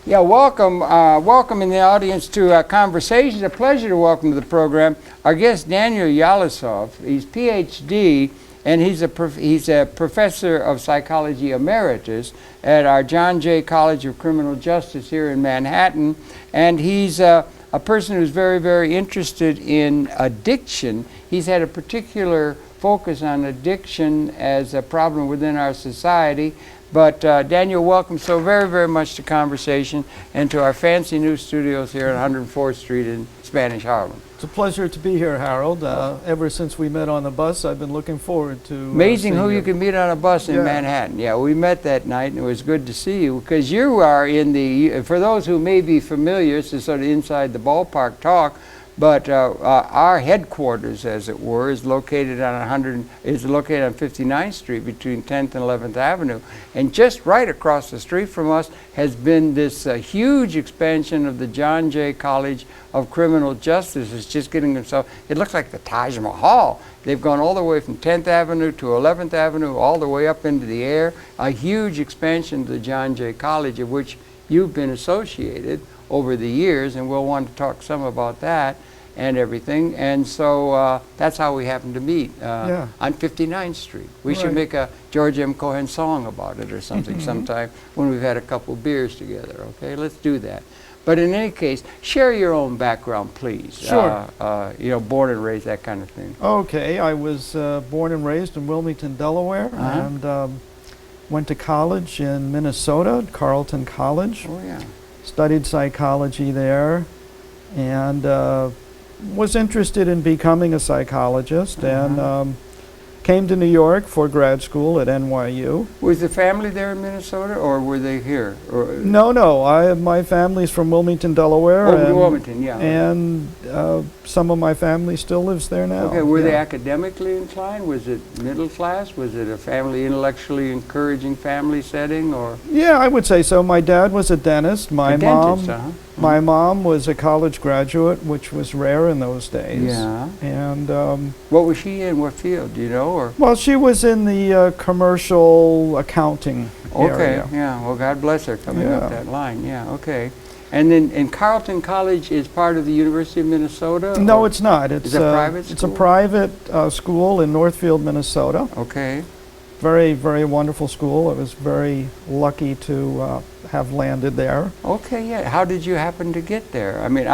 Yeah, welcome in the audience to Conversations. A pleasure to welcome to the program our guest Daniel Yalisove. He's Ph.D. and he's a professor of psychology emeritus at our John Jay College of Criminal Justice here in Manhattan, and he's a person who's very, very interested in addiction. He's had a particular focus on addiction as a problem within our society. But Daniel, welcome so very, very much to Conversation and to our fancy new studios here at 104th Street in Spanish Harlem. It's a pleasure to be here, Harold. Ever since we met on the bus, I've been looking forward to Amazing who you can meet on a bus in Manhattan. Yeah, we met that night, and it was good to see you, because you are in the, for those who may be familiar, it's sort of inside the ballpark talk, but our headquarters, as it were, is located on 59th Street between 10th and 11th Avenue, and just right across the street from us has been this huge expansion of the John Jay College of Criminal Justice. It's just getting themselves. It looks like the Taj Mahal. They've gone all the way from 10th Avenue to 11th Avenue, all the way up into the air. A huge expansion of the John Jay College, of which you've been associated over the years, and we'll want to talk some about that and everything. And so that's how we happen to meet on 59th Street. We should make a George M. Cohan song about it or something sometime when we've had a couple beers together. Okay, let's do that. But in any case, share your own background, please. Sure. You know, born and raised, that kind of thing. Okay, I was born and raised in Wilmington, Delaware, and went to college in Minnesota, Carleton College. Oh, yeah. Studied psychology there, and was interested in becoming a psychologist, and came to New York for grad school at NYU. Was the family there in Minnesota, or were they here? Or No. My family's from Wilmington, Delaware. Oh, Wilmington, yeah. And some of my family still lives there now. Okay, were they academically inclined? Was it middle class? Was it a family, intellectually encouraging family setting, or? Yeah, I would say so. My dad was a dentist. My mom was a college graduate, which was rare in those days. Yeah. And what was she in? What field? Do you know? Or? Well, she was in the commercial accounting area. Okay, yeah. Well, God bless her coming up that line. Yeah, okay. And then, and Carleton College is part of the University of Minnesota? No, it's not. It's a private school? It's a private school in Northfield, Minnesota. Okay. Very, very wonderful school. I was very lucky to have landed there. Okay, yeah. How did you happen to get there? I mean,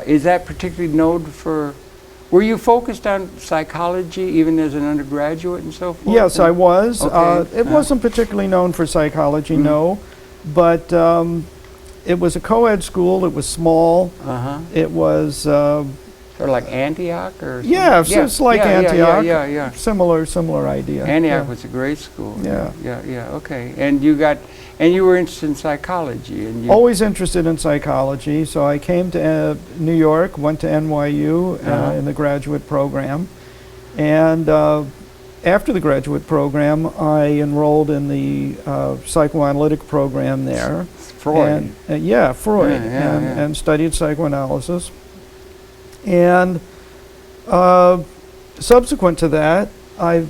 is that particularly known for? Were you focused on psychology even as an undergraduate and so forth? Yes, I was. Okay. It wasn't particularly known for psychology, no, but it was a co-ed school. It was small. It was sort of like Antioch, or something? Yeah, it's like Antioch. Yeah. Similar idea. Antioch was a great school. Yeah. Okay, and you were interested in psychology, and you always interested in psychology. So I came to New York, went to NYU in the graduate program, and after the graduate program, I enrolled in the psychoanalytic program there. Freud. And, Freud, and studied psychoanalysis. And subsequent to that, I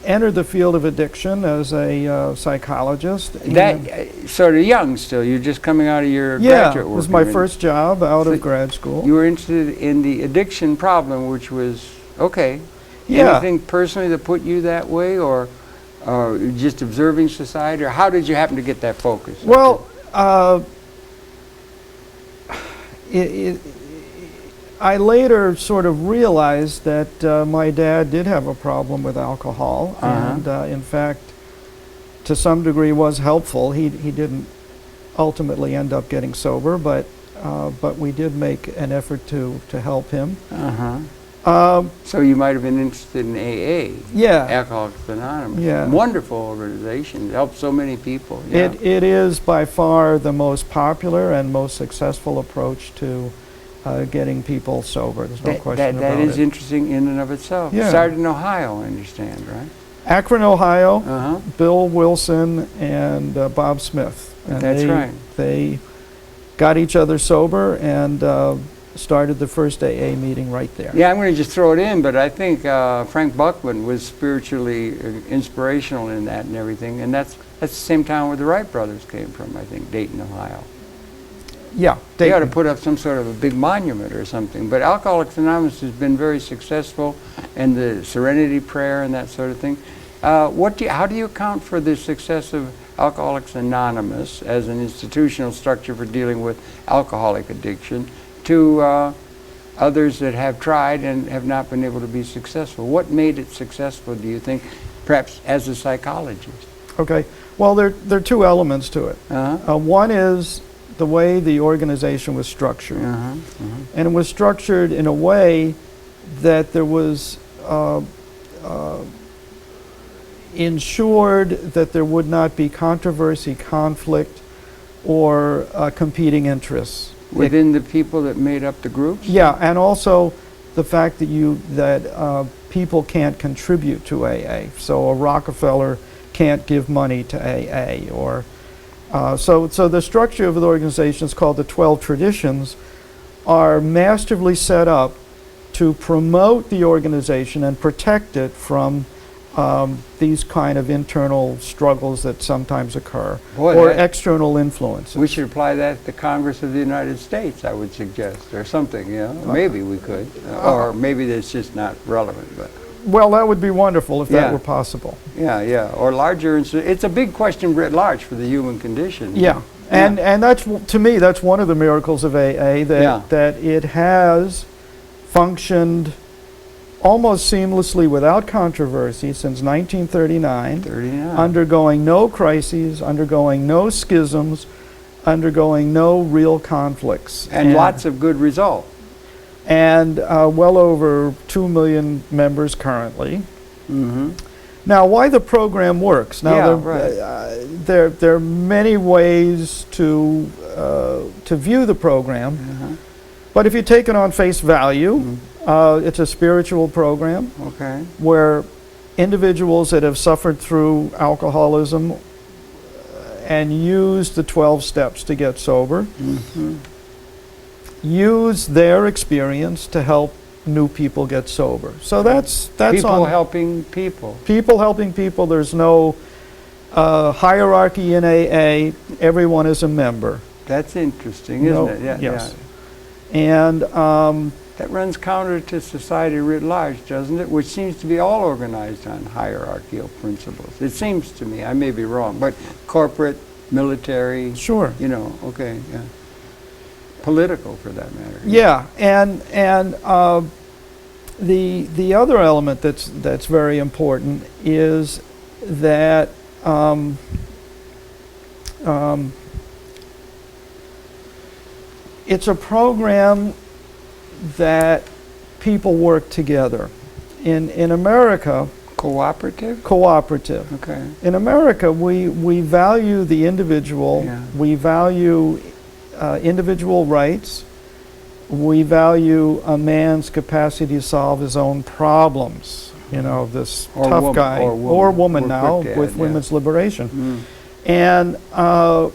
entered the field of addiction as a psychologist. That sort of young still. You're just coming out of your graduate work. It was my first job out of grad school. You were interested in the addiction problem, which was okay. Yeah. Anything personally that put you that way, or just observing society, or how did you happen to get that focus? Well, I later sort of realized that my dad did have a problem with alcohol, and in fact, to some degree was helpful. He didn't ultimately end up getting sober, but we did make an effort to help him. So you might have been interested in AA. Yeah. Alcoholics Anonymous. Yeah. Wonderful organization. It helps so many people. Yeah. It is by far the most popular and most successful approach to getting people sober. There's no question about it. That is interesting in and of itself. Yeah. Started in Ohio, I understand, right? Akron, Ohio. Bill Wilson and Bob Smith. And That's right. They got each other sober and started the first AA meeting right there. Yeah, I'm going to just throw it in, but I think Frank Buckman was spiritually inspirational in that and everything, and that's That's the same town where the Wright brothers came from, I think, Dayton, Ohio. Yeah, They ought to Dayton. put up some sort of a big monument or something. But Alcoholics Anonymous has been very successful, and the Serenity Prayer and that sort of thing. How do you account for the success of Alcoholics Anonymous as an institutional structure for dealing with alcoholic addiction to others that have tried and have not been able to be successful? What made it successful, do you think, perhaps as a psychologist? Okay. Well, there are two elements to it. One is the way the organization was structured. And it was structured in a way that there was ensured that there would not be controversy, conflict, or competing interests. Within the people that made up the groups? Yeah, and also the fact that people can't contribute to AA. So a Rockefeller can't give money to AA, or so the structure of the organization is called the 12 Traditions, are masterfully set up to promote the organization and protect it from these kind of internal struggles that sometimes occur, or external influences. We should apply that to the Congress of the United States, I would suggest, or something, you know. Maybe we could, or maybe that's just not relevant. But well, that would be wonderful if that were possible. Yeah, or larger. It's a big question writ large for the human condition. Yeah, and that's, to me, that's one of the miracles of AA, that it has functioned almost seamlessly without controversy since 1939, undergoing no crises, undergoing no schisms, undergoing no real conflicts. And lots of good results. And well over 2 million members currently. Now, why the program works? Now, there are many ways to view the program, but if you take it on face value, it's a spiritual program where individuals that have suffered through alcoholism and used the 12 steps to get sober use their experience to help new people get sober. So that's people helping people. People helping people. There's no hierarchy in AA. Everyone is a member. That's interesting, isn't it? Yeah, yes. And that runs counter to society writ large, doesn't it? Which seems to be all organized on hierarchical principles. It seems to me. I may be wrong, but corporate, military. Sure. You know. Okay. Yeah. Political, for that matter. Yeah, and the other element that's very important is that it's a program that people work together. In America, cooperative. Okay. In America, we value the individual. We value individual rights. We value a man's capacity to solve his own problems. You know, this tough guy or woman now with women's liberation. And on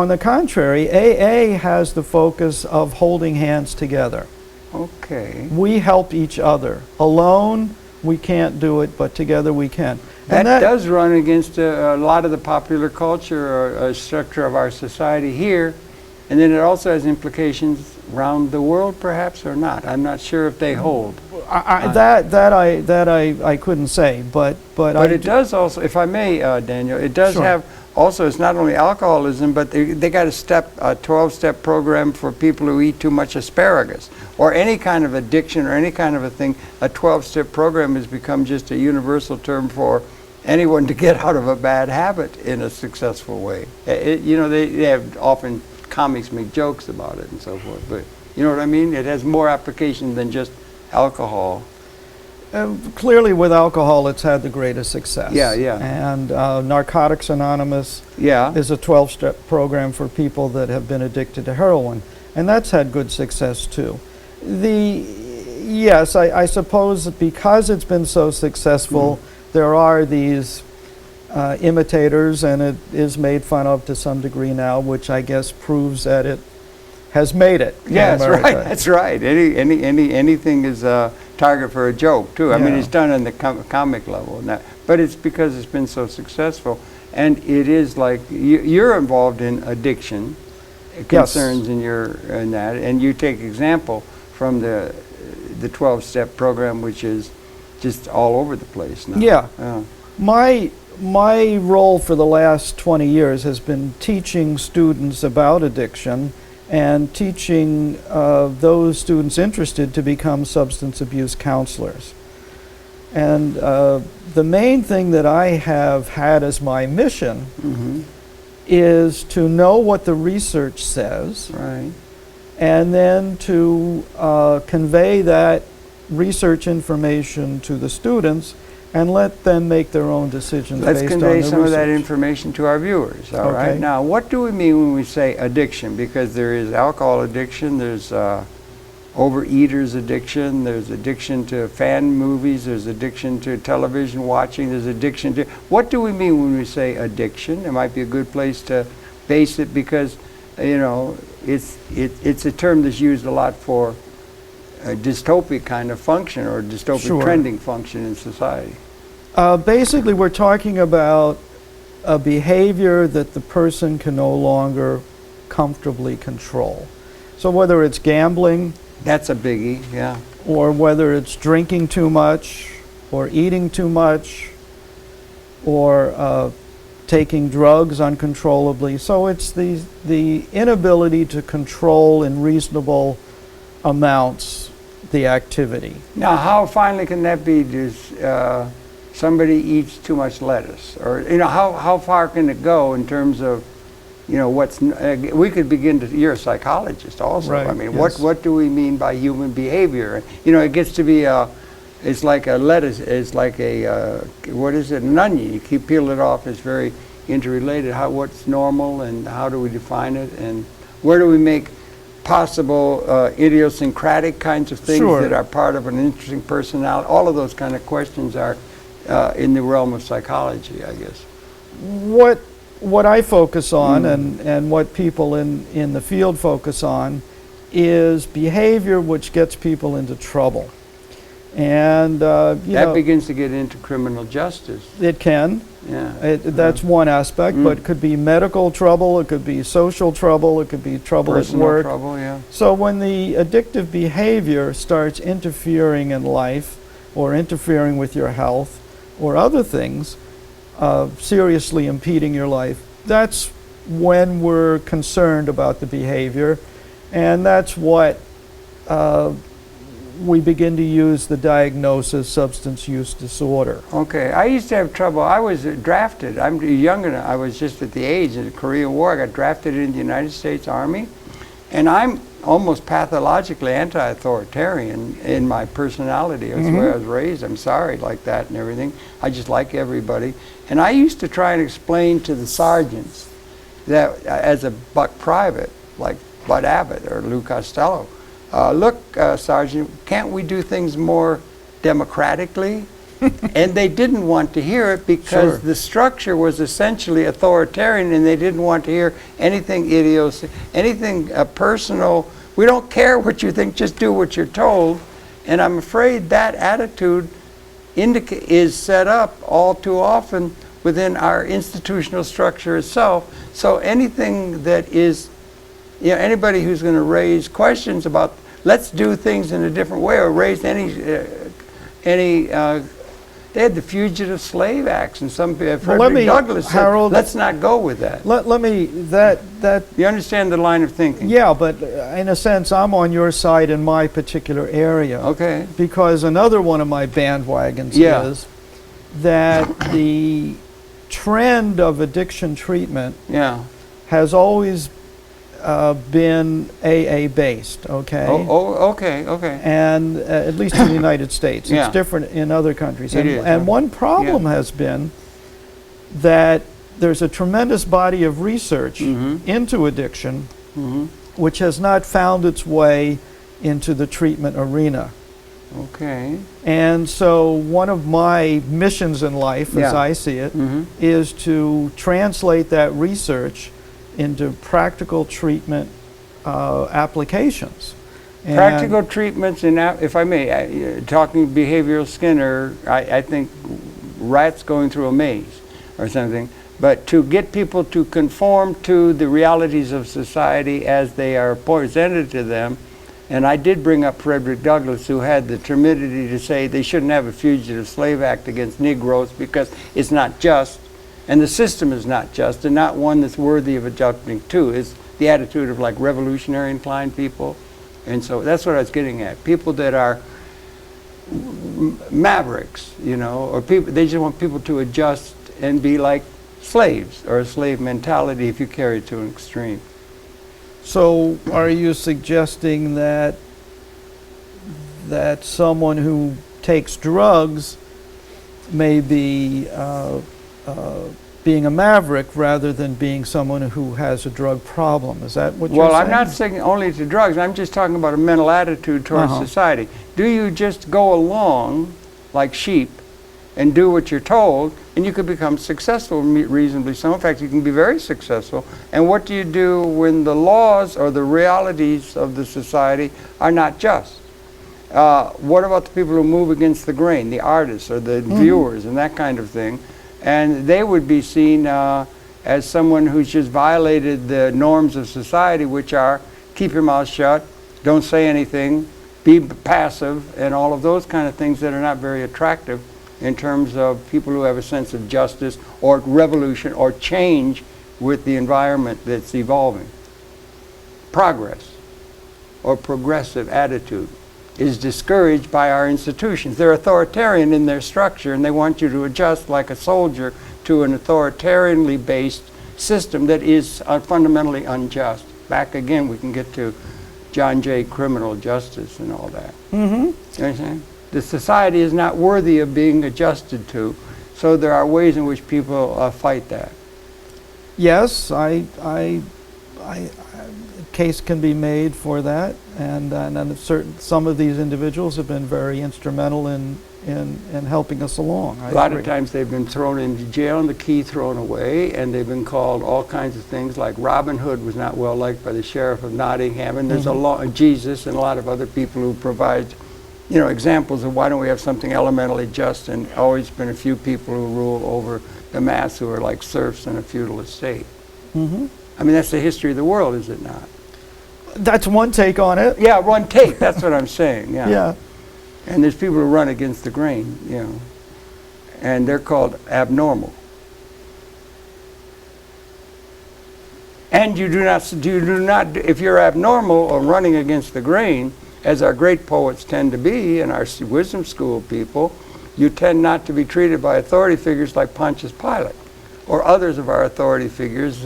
the contrary, AA has the focus of holding hands together. Okay. We help each other. Alone, we can't do it, but together we can. That does run against a lot of the popular culture or structure of our society here, and then it also has implications around the world, perhaps, or not. I'm not sure if they hold. I couldn't say, but it does also, if I may, Daniel, it does have also. It's not only alcoholism, but they got a 12-step program for people who eat too much asparagus, or any kind of addiction, or any kind of a thing. A 12-step program has become just a universal term for anyone to get out of a bad habit in a successful way. You know, they have often comics make jokes about it and so forth, but you know what I mean? It has more application than just alcohol. Clearly, with alcohol, it's had the greatest success. And Narcotics Anonymous is a 12-step program for people that have been addicted to heroin, and that's had good success too. Yes, I suppose that because it's been so successful, there are these imitators, and it is made fun of to some degree now, which I guess proves that it has made it. Yeah, that's right. That's right. Anything is to target for a joke too. I mean, Yeah. it's done on the comic level, but it's because it's been so successful. And it is like you're involved in addiction concerns in that, and you take example from the 12-step program, which is just all over the place now. Yeah. My role for the last 20 years has been teaching students about addiction and teaching those students interested to become substance abuse counselors. And the main thing that I have had as my mission is to know what the research says, Right. and then to convey that research information to the students and let them make their own decisions Let's based on convey the some of that research. information to our viewers, all right? Okay. Now, what do we mean when we say addiction? Because there is alcohol addiction, there's overeaters addiction, there's addiction to fan movies, there's addiction to television watching, there's addiction to... What do we mean when we say addiction? It might be a good place to base it because, you know, it's a term that's used a lot for a dystopic kind of function or dystopic Sure. trending function in society. Basically, we're talking about a behavior that the person can no longer comfortably control. So whether it's gambling, That's a biggie, yeah. or whether it's drinking too much, or eating too much, or taking drugs uncontrollably. So it's the inability to control in reasonable amounts the activity. Now, how finally can that be? Does somebody eats too much lettuce, or you know, how far can it go in terms of, you know, we could begin to. You're a psychologist, also. Right, I mean, yes. what do we mean by human behavior? You know, it gets to be it's like a lettuce. It's like a what is it? An onion. You keep peeling it off. It's very interrelated. What's normal, and how do we define it, and where do we make possible idiosyncratic kinds of things Sure. that are part of an interesting personality? All of those kind of questions are in the realm of psychology, I guess. What I focus on and what people in the field focus on is behavior which gets people into trouble. And That begins to get into criminal justice. it can. Yeah. That's one aspect, but it could be medical trouble, it could be social trouble, it could be trouble Personal at work. trouble, yeah. So when the addictive behavior starts interfering in life or interfering with your health or other things, seriously impeding your life, that's when we're concerned about the behavior, and that's what we begin to use the diagnosis substance use disorder. Okay, I used to have trouble. I was drafted. I'm younger now. I was just at the age of the Korean War. I got drafted in the United States Army, and I'm almost pathologically anti-authoritarian in my personality. That's the way I was raised. I'm sorry like that and everything. I just like everybody. And I used to try and explain to the sergeants that as a buck private, like Bud Abbott or Lou Costello, look, Sergeant, can't we do things more democratically? And they didn't want to hear it because Sure. the structure was essentially authoritarian, and they didn't want to hear anything anything personal. We don't care what you think, just do what you're told. And I'm afraid that attitude is set up all too often within our institutional structure itself. So anything that is, you know, anybody who's going to raise questions about let's do things in a different way, or raise they had the Fugitive Slave Acts, and some Frederick Douglass said, Harold, let's not go with that. Let me that You understand the line of thinking? yeah, but in a sense, I'm on your side in my particular area. Okay. Because another one of my bandwagons Yeah. is that the trend of addiction treatment Yeah. has always been AA based, okay? Okay. And at least in the United States. Yeah. It's different in other countries. It And, is, and huh? one problem has been that there's a tremendous body of research into addiction which has not found its way into the treatment arena. Okay. And so one of my missions in life, as Yeah. I see it, is to translate that research into practical treatment applications. And Practical treatments, and if I may, talking behavioral Skinner, I think rats going through a maze or something, but to get people to conform to the realities of society as they are presented to them. And I did bring up Frederick Douglass, who had the temerity to say they shouldn't have a Fugitive Slave Act against Negroes because it's not just, and the system is not just, and not one that's worthy of adjusting to. It's the attitude of like revolutionary inclined people. And so that's what I was getting at. People that are mavericks, you know, or people, they just want people to adjust and be like slaves, or a slave mentality if you carry it to an extreme. so are you suggesting that someone who takes drugs may be being a maverick rather than being someone who has a drug problem? Is that what you're saying? Well, I'm not saying only to drugs. I'm just talking about a mental attitude towards society. Do you just go along like sheep and do what you're told, and you could become successful reasonably so? In fact, you can be very successful. And what do you do when the laws or the realities of the society are not just? What about the people who move against the grain, the artists or the viewers and that kind of thing? And they would be seen as someone who's just violated the norms of society, which are keep your mouth shut, don't say anything, be passive, and all of those kind of things that are not very attractive in terms of people who have a sense of justice or revolution or change with the environment that's evolving. Progress or progressive attitude is discouraged by our institutions. They're authoritarian in their structure, and they want you to adjust like a soldier to an authoritarianly based system that is fundamentally unjust. Back again, we can get to John Jay criminal justice and all that. Mm-hmm. You understand? The society is not worthy of being adjusted to, so there are ways in which people fight that. Yes, a case can be made for that, and some of these individuals have been very instrumental in helping us along. A lot of times they've been thrown into jail and the key thrown away, and they've been called all kinds of things, like Robin Hood was not well liked by the sheriff of Nottingham, and there's Jesus and a lot of other people who provide, you know, examples of why don't we have something elementally just, and always been a few people who rule over the mass who are like serfs in a feudal estate. Mm-hmm. I mean, that's the history of the world, is it not? That's one take on it. Yeah, one take, that's what I'm saying, yeah. Yeah. And there's people who run against the grain, you know, and they're called abnormal. And you do not, if you're abnormal or running against the grain, as our great poets tend to be, and our wisdom school people, you tend not to be treated by authority figures like Pontius Pilate, or others of our authority figures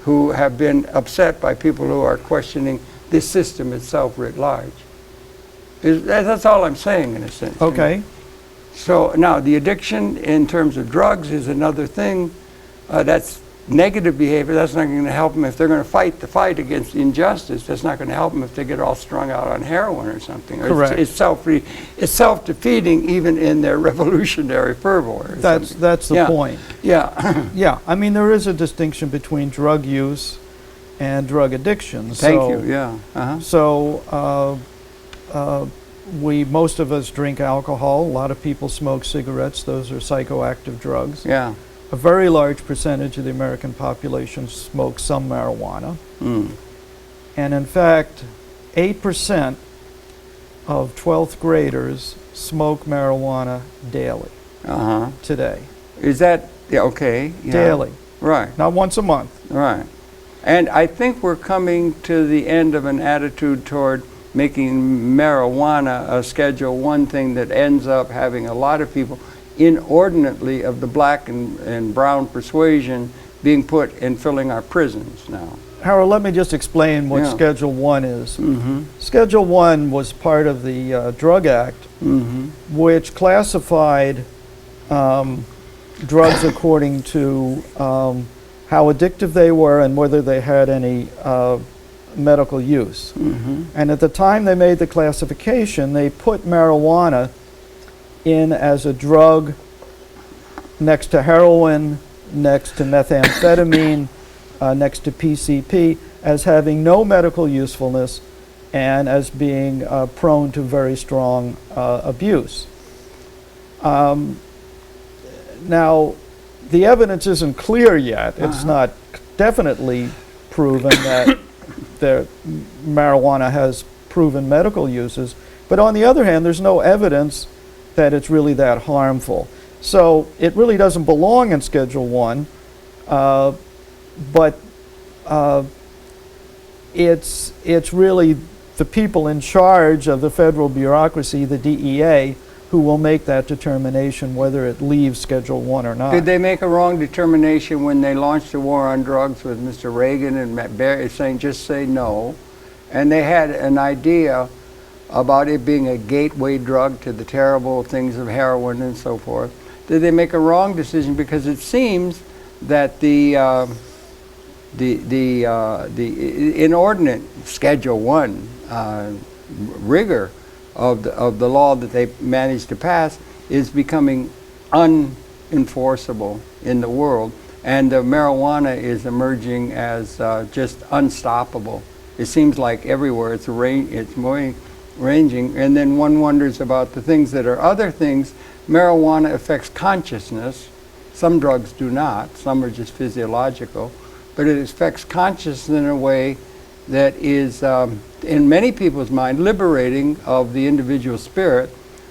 who have been upset by people who are questioning this system itself writ large. That's all I'm saying, in a sense. Okay. You know? So now the addiction in terms of drugs is another thing. That's negative behavior. That's not going to help them if they're going to fight the fight against injustice. That's not going to help them if they get all strung out on heroin or something. Correct. It's self-defeating even in their revolutionary fervor. That's the point. Yeah. Yeah. I mean, there is a distinction between drug use and drug addiction. Thank you. Yeah. So most of us drink alcohol. A lot of people smoke cigarettes. Those are psychoactive drugs. Yeah. A very large percentage of the American population smokes some marijuana. Mm. And in fact, 8% of 12th graders smoke marijuana daily today. Is that, yeah, okay. Yeah. Daily. Right. Not once a month. Right. And I think we're coming to the end of an attitude toward making marijuana a Schedule I thing that ends up having a lot of people inordinately of the black and brown persuasion being put in filling our prisons now. Harold, let me just explain what Schedule I is. Mm-hmm. Schedule I was part of the Drug Act, which classified drugs according to how addictive they were and whether they had any medical use. Mm-hmm. And at the time they made the classification, they put marijuana in as a drug next to heroin, next to methamphetamine, next to PCP, as having no medical usefulness and as being prone to very strong abuse. Now, the evidence isn't clear yet. It's not definitely proven that marijuana has proven medical uses. But on the other hand, there's no evidence that it's really that harmful. So it really doesn't belong in Schedule 1, but it's really the people in charge of the federal bureaucracy, the DEA, who will make that determination whether it leaves Schedule 1 or not. Did they make a wrong determination when they launched the war on drugs with Mr. Reagan and Barry saying just say no? And they had an idea about it being a gateway drug to the terrible things of heroin and so forth. Did they make a wrong decision? Because it seems that the inordinate Schedule 1 rigor of the law that they managed to pass is becoming unenforceable in the world, and marijuana is emerging as just unstoppable. It seems like everywhere it's ranging, and then one wonders about the things that are other things. Marijuana affects consciousness. Some drugs do not. Some are just physiological, but it affects consciousness in a way that is, in many people's mind, liberating of the individual spirit,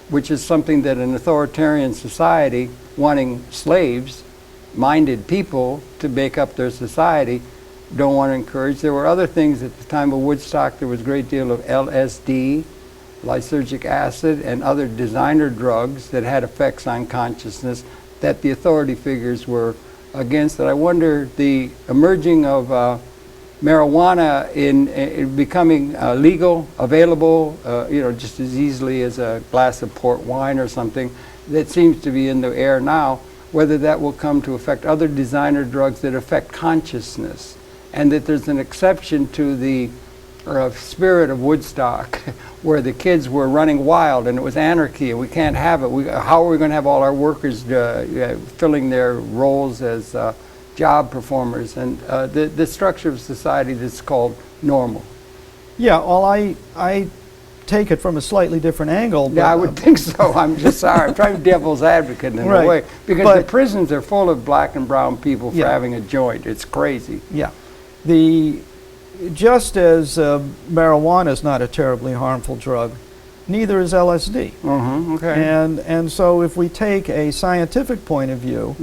which is something that an authoritarian society wanting slaves-minded people to make up their society don't want to encourage. There were other things at the time of Woodstock. There was a great deal of LSD, lysergic acid, and other designer drugs that had effects on consciousness that the authority figures were against. And I wonder the emerging of marijuana in becoming legal, available, just as easily as a glass of port wine or something, that seems to be in the air now, whether that will come to affect other designer drugs that affect consciousness, and that there's an exception to the spirit of Woodstock, where the kids were running wild and it was anarchy and we can't have it. How are we going to have all our workers filling their roles as job performers, and the structure of society that's called normal? Yeah, well, I take it from a slightly different angle. Yeah, I would think so. I'm just sorry. I'm trying to be devil's advocate in a way, because the prisons are full of black and brown people for having a joint. It's crazy. Yeah. Just as marijuana is not a terribly harmful drug, neither is LSD. Okay. And so if we take a scientific point of view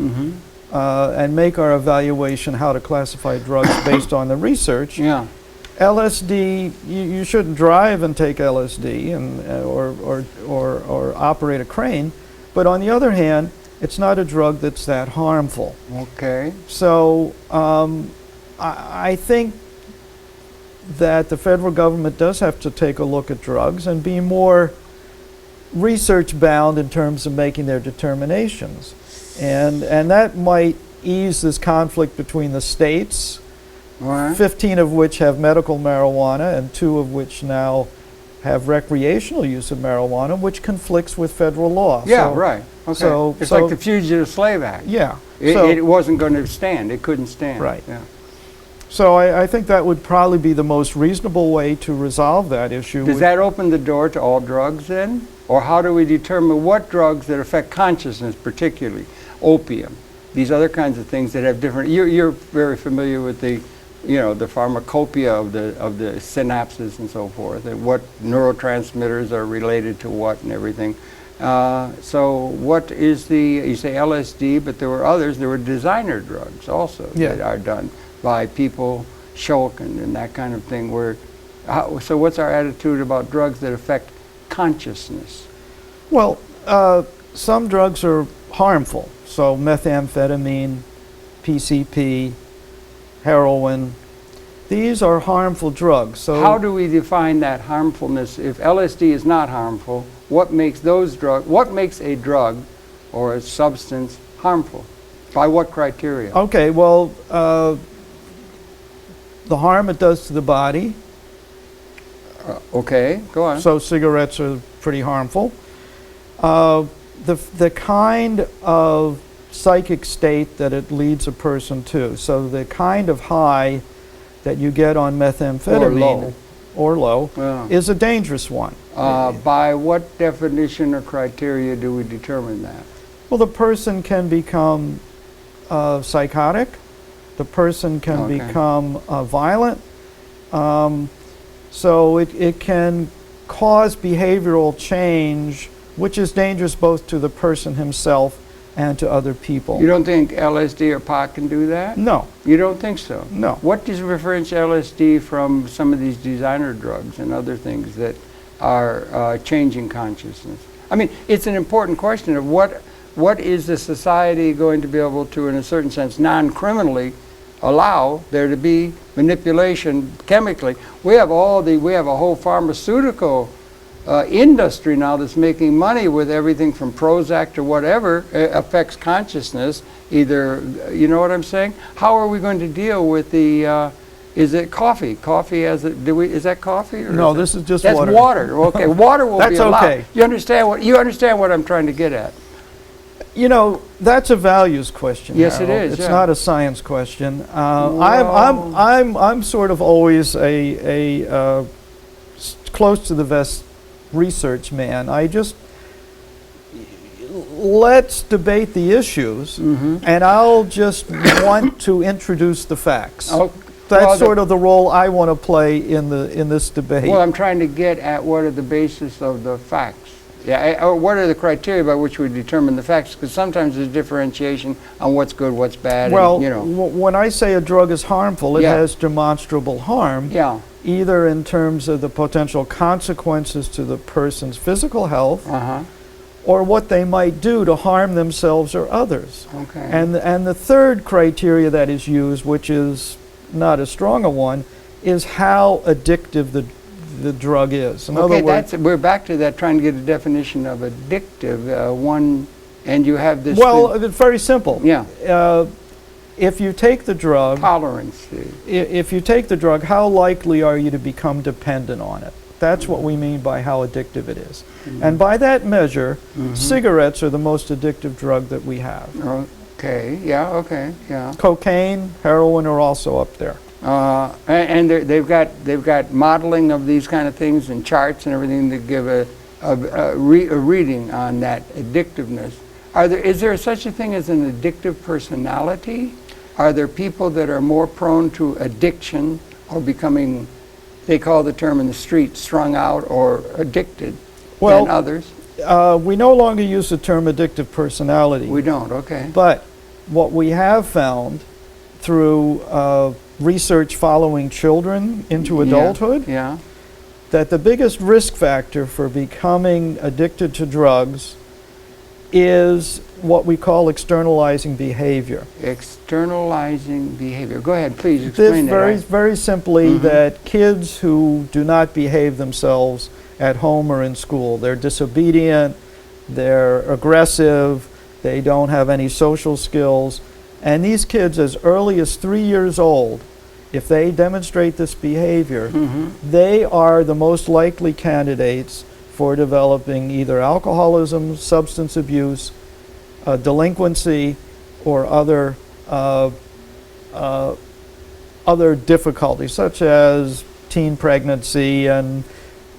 and make our evaluation how to classify drugs based on the research, LSD, you shouldn't drive and take LSD or operate a crane, but on the other hand, it's not a drug that's that harmful. Okay. So I think that the federal government does have to take a look at drugs and be more research bound in terms of making their determinations. And that might ease this conflict between the states, 15 of which have medical marijuana and 2 of which now have recreational use of marijuana, which conflicts with federal law. Yeah, right. Okay. So it's like the Fugitive Slave Act. Yeah. It wasn't going to stand. It couldn't stand. Right. Yeah. So I think that would probably be the most reasonable way to resolve that issue. Does that open the door to all drugs then? Or how do we determine what drugs that affect consciousness, particularly opium, these other kinds of things that have different? You're very familiar with the pharmacopoeia of the synapses and so forth, and what neurotransmitters are related to what and everything. So what is you say LSD, but there were others. There were designer drugs also that are done by people, Shulkin and that kind of thing. So what's our attitude about drugs that affect consciousness? Well, some drugs are harmful. So methamphetamine, PCP, heroin, these are harmful drugs. So how do we define that harmfulness? If LSD is not harmful, what makes a drug or a substance harmful? By what criteria? Okay, well, the harm it does to the body. Okay, go on. So cigarettes are pretty harmful. The kind of psychic state that it leads a person to. So the kind of high that you get on methamphetamine or low, Yeah. is a dangerous one. By what definition or criteria do we determine that? Well, the person can become psychotic. The person can Okay. become violent. So it can cause behavioral change, which is dangerous both to the person himself and to other people. You don't think LSD or pot can do that? No, You don't think so? no. What differentiates LSD from some of these designer drugs and other things that are changing consciousness? I mean, it's an important question of what is the society going to be able to, in a certain sense, non-criminally allow there to be manipulation chemically. We have a whole pharmaceutical industry now that's making money with everything from Prozac to whatever affects consciousness. Either, you know what I'm saying? How are we going to deal with the? Is it coffee? Coffee is that coffee? Or No, is this is just that's water. water. Okay, water will be That's allowed. okay. You understand what I'm trying to get at? You know, that's a values question. Yes, it Harold. is, It's yeah. not a science question. Well- I'm sort of always close to the vest research man. Let's debate the issues, and I'll just want to introduce the facts. Oh, That's well, sort of the role I want to play in this debate. Well, I'm trying to get at what are the basis of the facts. Yeah, or what are the criteria by which we determine the facts? Because sometimes there's differentiation on what's good, what's bad. Well, and, you know. when I say a drug is harmful, it Yeah. has demonstrable harm, Yeah. either in terms of the potential consequences to the person's physical health, or what they might do to harm themselves or others. Okay. And the third criteria that is used, which is not as strong a one, is how addictive the drug is. In other words, we're back to that, trying to get a definition of addictive. And you have this. well, it's very simple. Yeah. If you take the drug, Tolerance. if you take the drug, how likely are you to become dependent on it? That's what we mean by how addictive it is. And by that measure, cigarettes are the most addictive drug that we have. Okay. Yeah. Okay. Yeah. Cocaine, heroin are also up there. And they've got modeling of these kind of things and charts and everything to give a reading on that addictiveness. Is there such a thing as an addictive personality? Are there people that are more prone to addiction or becoming, they call the term in the street, strung out or addicted than others? We no longer use the term addictive personality. We don't, okay. But what we have found through research following children into adulthood, Yeah. that the biggest risk factor for becoming addicted to drugs is what we call externalizing behavior. Externalizing behavior. Go ahead, please This explain very simply that kids who do not behave themselves at home or in school, they're disobedient, they're aggressive, they don't have any social skills, and these kids as early as 3 years old, if they demonstrate this behavior, they are the most likely candidates for developing either alcoholism, substance abuse, delinquency, or other difficulties, such as teen pregnancy and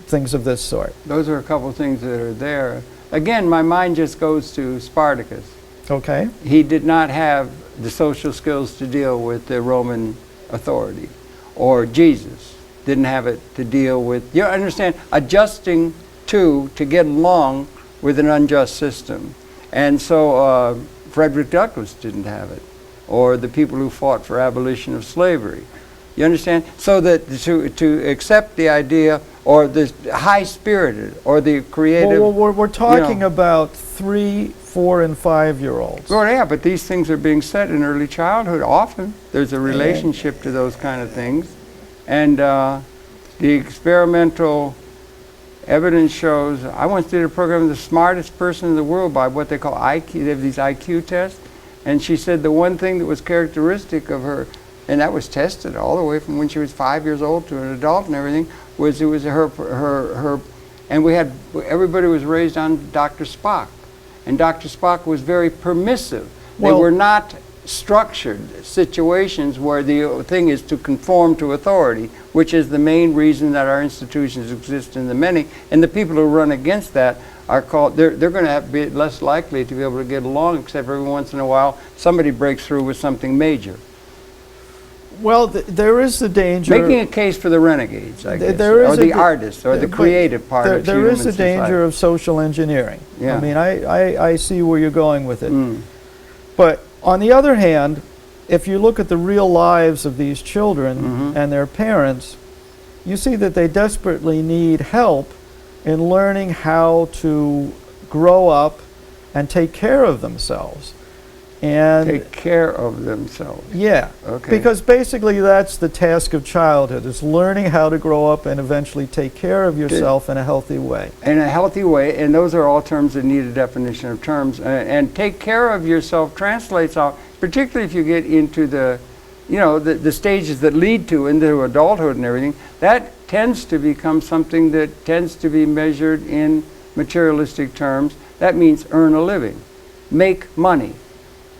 things of this sort. Those are a couple of things that are there. Again, my mind just goes to Spartacus. Okay? He did not have the social skills to deal with the Roman authority. Or Jesus didn't have it to deal with, you understand, adjusting to get along with an unjust system. And so Frederick Douglass didn't have it, or the people who fought for abolition of slavery. You understand? So that to accept the idea, or the high-spirited, or the creative. Well, we're talking about 3, 4, and 5-year-olds. Well, yeah, but these things are being set in early childhood. Often there's a relationship to those kind of things. And the experimental evidence shows, I once did a program with the smartest person in the world by what they call IQ. They have these IQ tests. And she said the one thing that was characteristic of her, and that was tested all the way from when she was 5 years old to an adult and everything, was it was her and everybody was raised on Dr. Spock. And Dr. Spock was very permissive. They were not structured situations where the thing is to conform to authority, which is the main reason that our institutions exist in the many. And the people who run against that are called, they're going to have be less likely to be able to get along, except every once in a while somebody breaks through with something major. Well, there is the danger. Making a case for the renegades, I guess, there is or the artists, or the creative part of human There is the society. danger of social engineering. Yeah. I mean, I see where you're going with it. Mm. But on the other hand, if you look at the real lives of these children and their parents, you see that they desperately need help in learning how to grow up and take care of themselves. And Take care of themselves. yeah, Okay. because basically that's the task of childhood, is learning how to grow up and eventually take care of yourself in a healthy way. In a healthy way, and those are all terms that need a definition of terms. And take care of yourself translates out, particularly if you get into the, you know, the stages that lead to into adulthood and everything. That tends to become something that tends to be measured in materialistic terms. That means earn a living, make money,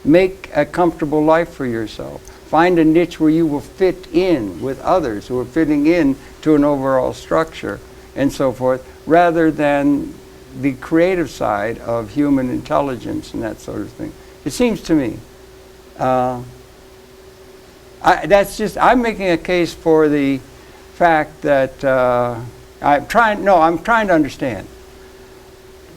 make a comfortable life for yourself. Find a niche where you will fit in with others who are fitting in to an overall structure and so forth, rather than the creative side of human intelligence and that sort of thing. It seems to me. I'm making a case for the fact that I'm trying to understand.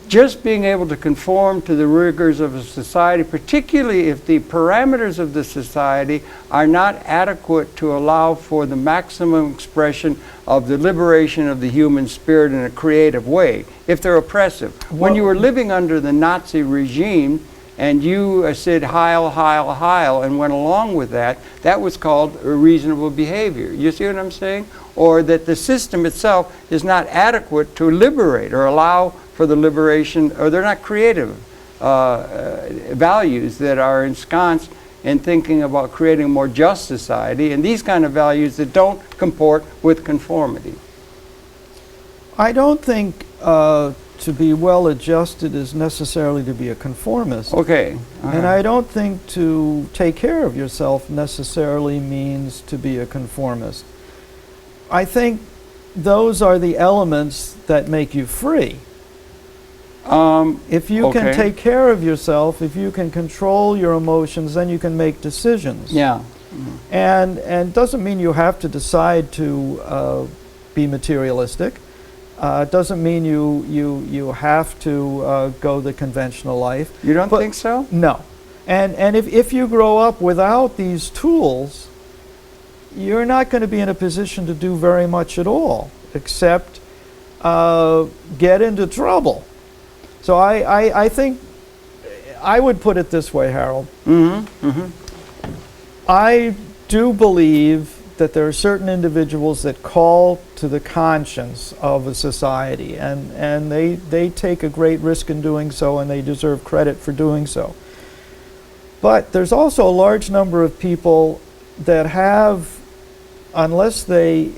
Just being able to conform to the rigors of a society, particularly if the parameters of the society are not adequate to allow for the maximum expression of the liberation of the human spirit in a creative way, if they're oppressive. When you were living under the Nazi regime and you said Heil, Heil, Heil and went along with that, that was called reasonable behavior. You see what I'm saying? Or that the system itself is not adequate to liberate or allow for the liberation, or they're not creative values that are ensconced in thinking about creating a more just society, and these kind of values that don't comport with conformity. I don't think to be well adjusted is necessarily to be a conformist. Okay. And I don't think to take care of yourself necessarily means to be a conformist. I think those are the elements that make you free. If you can take care of yourself, if you can control your emotions, then you can make decisions. Yeah. And doesn't mean you have to decide to be materialistic. Doesn't mean you have to go the conventional life. You don't think so? No. And if you grow up without these tools, you're not going to be in a position to do very much at all, except get into trouble. So I think I would put it this way, Harold. I do believe that there are certain individuals that call to the conscience of a society, and they take a great risk in doing so, and they deserve credit for doing so. But there's also a large number of people that have, unless they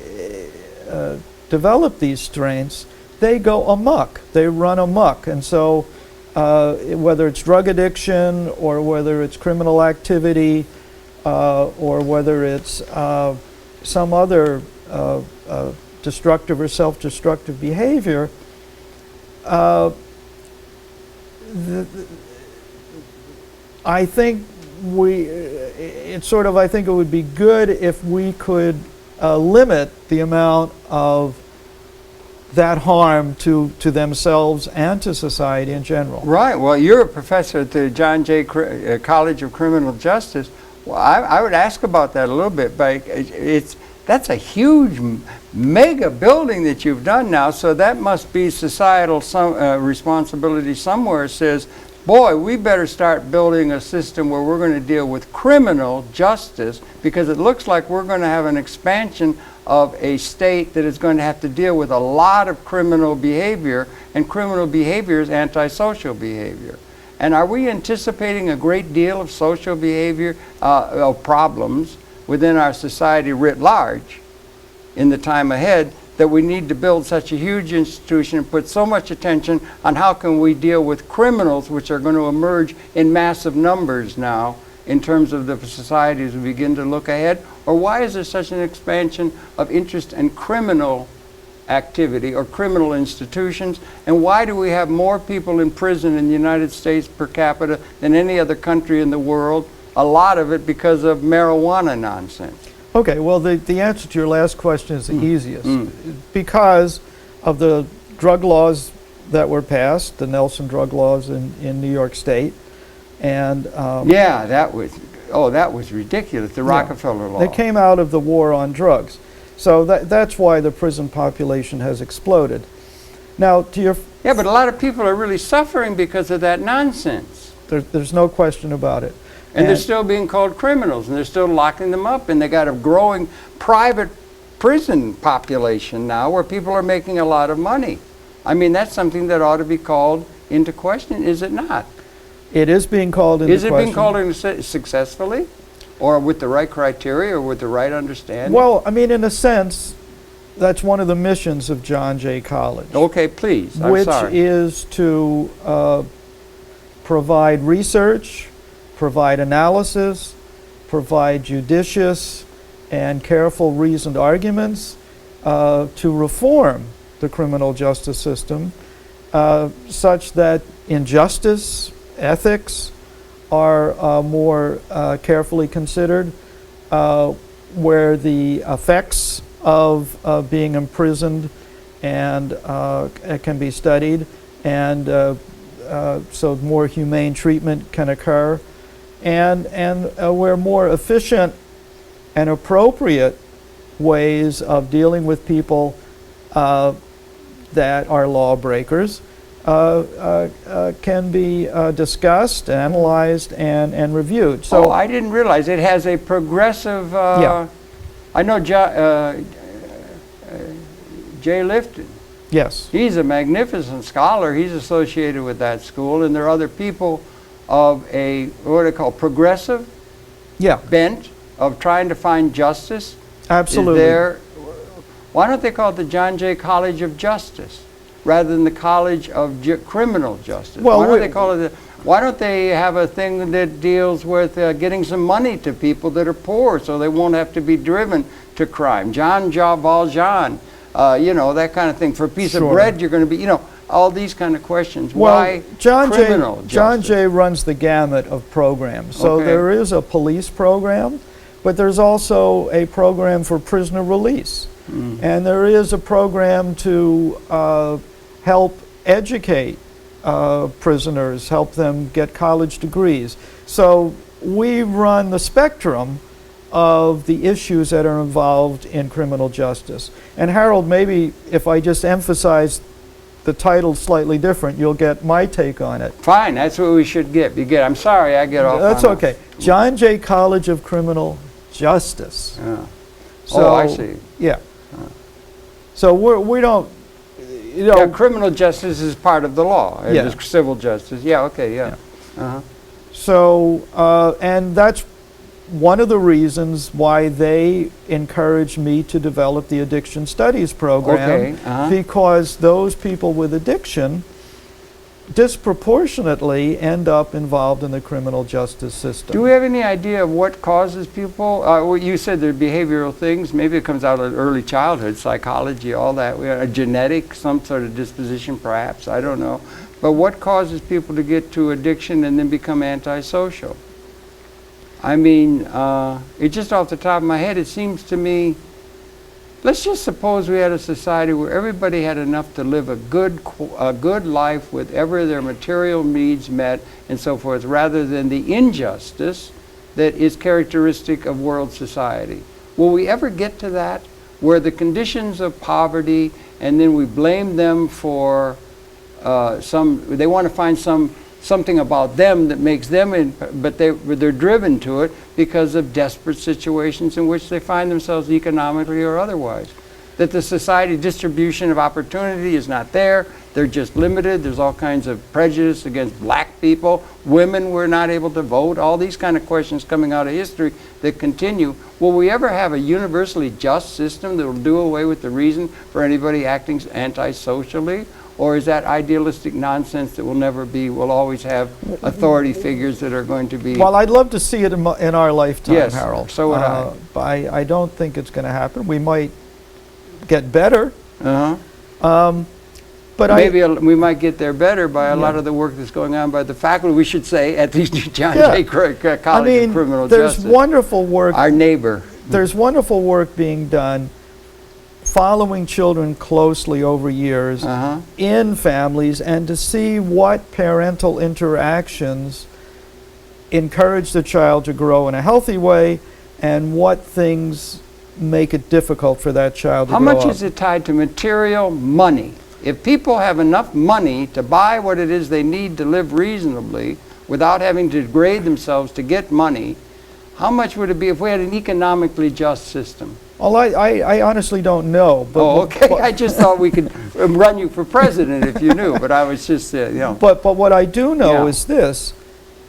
develop these strengths, they go amok, they run amok. And so whether it's drug addiction or whether it's criminal activity or whether it's some other destructive or self-destructive behavior, I think I think it would be good if we could limit the amount of that harm to themselves and to society in general. Right. Well, you're a professor at the John Jay College of Criminal Justice. Well, I would ask about that a little bit, but that's a huge mega building that you've done now, so that must be societal responsibility somewhere. Says, boy, we better start building a system where we're going to deal with criminal justice, because it looks like we're going to have an expansion of a state that is going to have to deal with a lot of criminal behavior, and criminal behavior is antisocial behavior. And are we anticipating a great deal of social behavior problems within our society writ large in the time ahead, that we need to build such a huge institution and put so much attention on how can we deal with criminals, which are going to emerge in massive numbers now, in terms of the society as we begin to look ahead? Or why is there such an expansion of interest in criminal activity or criminal institutions? And why do we have more people in prison in the United States per capita than any other country in the world? A lot of it because of marijuana nonsense. Okay, well, the answer to your last question is the easiest. Because of the drug laws that were passed, the Nelson drug laws in New York State, and yeah, that was ridiculous. The Rockefeller law. They came out of the war on drugs, so that's why the prison population has exploded. Now, to your yeah, but a lot of people are really suffering because of that nonsense. There's no question about it. And they're still being called criminals, and they're still locking them up, and they got a growing private prison population now where people are making a lot of money. I mean, that's something that ought to be called into question, is it not? It is being called into question. Is it being called into successfully, or with the right criteria, or with the right understanding? Well, I mean, in a sense, that's one of the missions of John Jay College. Okay, please, which is to provide research, provide analysis, provide judicious and careful reasoned arguments to reform the criminal justice system such that injustice, ethics are more carefully considered, where the effects of being imprisoned and can be studied, and so more humane treatment can occur, and where more efficient and appropriate ways of dealing with people that are lawbreakers can be discussed, analyzed, and reviewed. So I didn't realize it has a progressive. Yeah. I know Jay Lifton. Yes. He's a magnificent scholar. He's associated with that school, and there are other people of a, what do they call, progressive bent of trying to find justice. Absolutely. Why don't they call it the John Jay College of Justice rather than the College of Criminal Justice? Well, why don't they call it? Why don't they have a thing that deals with getting some money to people that are poor, so they won't have to be driven to crime? John Valjean, you know, that kind of thing. For a piece of bread, you're going to be, you know, all these kind of questions. Well, why criminal justice? John Jay runs the gamut of programs. So there is a police program, but there's also a program for prisoner release. And there is a program to help educate prisoners, help them get college degrees. So we run the spectrum of the issues that are involved in criminal justice. And Harold, maybe if I just emphasize the title slightly different, you'll get my take on it. Fine, that's what we should get. I'm sorry, I get off. That's okay. John Jay College of Criminal Justice. Yeah. So, I see. Yeah. So we don't, you know. Yeah, criminal justice is part of the law. Yeah. There's civil justice. Yeah. Okay. Yeah. So and that's one of the reasons why they encouraged me to develop the addiction studies program, because those people with addiction disproportionately end up involved in the criminal justice system. Do we have any idea of what causes people? Well, you said there are behavioral things. Maybe it comes out of early childhood, psychology, all that. A genetic, some sort of disposition, perhaps. I don't know. But what causes people to get to addiction and then become antisocial? I mean, it just off the top of my head, it seems to me, let's just suppose we had a society where everybody had enough to live a good life with every their material needs met and so forth, rather than the injustice that is characteristic of world society. Will we ever get to that, where the conditions of poverty, and then we blame them for they want to find something about them that makes them, but they're driven to it because of desperate situations in which they find themselves economically or otherwise. That the society distribution of opportunity is not there. They're just limited. There's all kinds of prejudice against black people. Women were not able to vote. All these kind of questions coming out of history that continue. Will we ever have a universally just system that will do away with the reason for anybody acting antisocially or is that idealistic nonsense that will never be, we'll always have authority figures that are going to be... Well, I'd love to see it in our lifetime, yes, Harold. so would I. But I don't think it's going to happen. We might get better. But maybe we might get there better by a lot of the work that's going on by the faculty, we should say, at the John Jay College of Criminal there's Justice. wonderful work. Our neighbor. There's wonderful work being done following children closely over years in families, and to see what parental interactions encourage the child to grow in a healthy way and what things make it difficult for that child to grow up. How much is it tied to material money? If people have enough money to buy what it is they need to live reasonably without having to degrade themselves to get money, how much would it be if we had an economically just system? Well, I honestly don't know. But okay. I just thought we could run you for president if you knew, but I was just, you know. But what I do know is this.